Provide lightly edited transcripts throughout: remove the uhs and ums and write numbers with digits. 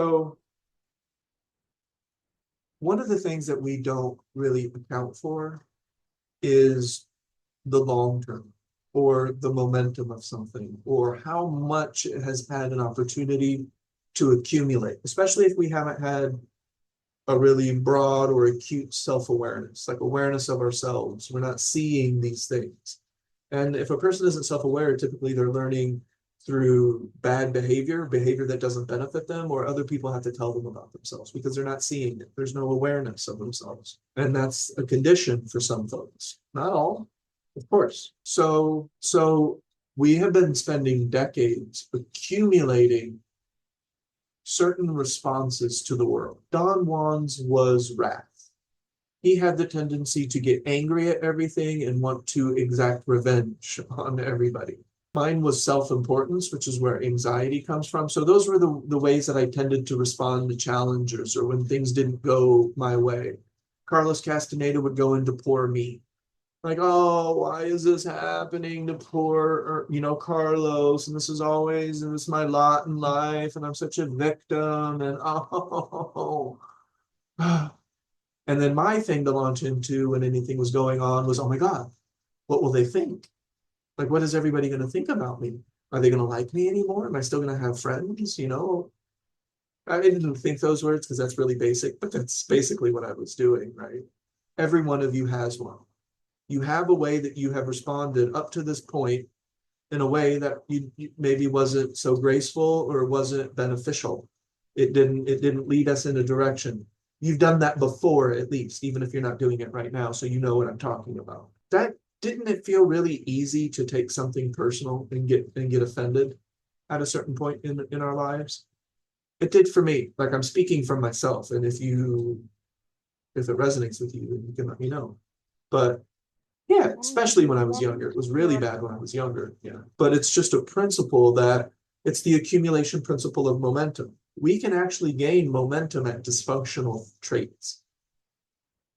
So one of the things that we don't really account for is the long term or the momentum of something or how much it has had an opportunity to accumulate, especially if we haven't had a really broad or acute self-awareness, like awareness of ourselves. We're not seeing these things. And if a person isn't self-aware, typically they're learning through bad behavior that doesn't benefit them, or other people have to tell them about themselves because they're not seeing it. There's no awareness of themselves. And that's a condition for some folks. Not all, of course. So we have been spending decades accumulating certain responses to the world. Don Juan's was wrath. He had the tendency to get angry at everything and want to exact revenge on everybody. Mine was self-importance, which is where anxiety comes from. So those were the ways that I tended to respond to challenges or when things didn't go my way. Carlos Castaneda would go into poor me. Like, oh, why is this happening to poor, Carlos? And this is my lot in life, and I'm such a victim, and oh. And then my thing to launch into when anything was going on was, oh my God, what will they think? Like, what is everybody going to think about me? Are they going to like me anymore? Am I still going to have friends? I didn't think those words because that's really basic, but that's basically what I was doing, right? Every one of you has one. You have a way that you have responded up to this point in a way that you maybe wasn't so graceful or wasn't beneficial. It didn't lead us in a direction. You've done that before, at least, even if you're not doing it right now, so you know what I'm talking about. That didn't it feel really easy to take something personal and get offended at a certain point in our lives? It did for me. Like, I'm speaking from myself, and if it resonates with you, then you can let me know. But yeah, especially when I was younger. It was really bad when I was younger. Yeah. But it's just a principle that it's the accumulation principle of momentum. We can actually gain momentum at dysfunctional traits,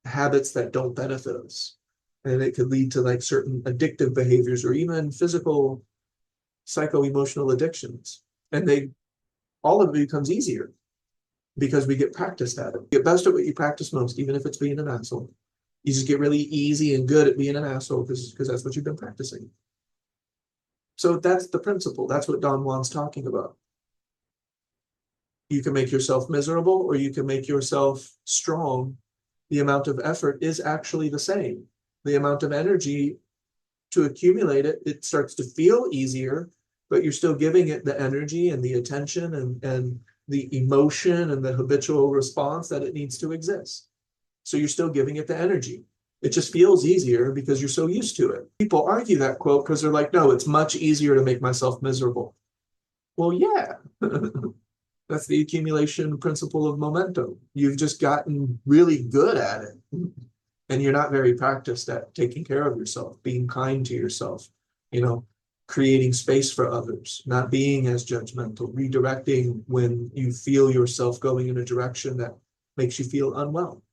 habits that don't benefit us. And it could lead to like certain addictive behaviors or even physical psycho-emotional addictions. And all of it becomes easier because we get practiced at it. Get best at what you practice most, even if it's being an asshole. You just get really easy and good at being an asshole because that's what you've been practicing. So that's the principle. That's what Don Juan's talking about. You can make yourself miserable or you can make yourself strong. The amount of effort is actually the same. The amount of energy to accumulate it starts to feel easier, but you're still giving it the energy and the attention and the emotion and the habitual response that it needs to exist. So you're still giving it the energy. It just feels easier because you're so used to it. People argue that quote because they're like, no, it's much easier to make myself miserable. Well, yeah, that's the accumulation principle of momentum. You've just gotten really good at it. And you're not very practiced at taking care of yourself, being kind to yourself, creating space for others, not being as judgmental, redirecting when you feel yourself going in a direction that makes you feel unwell.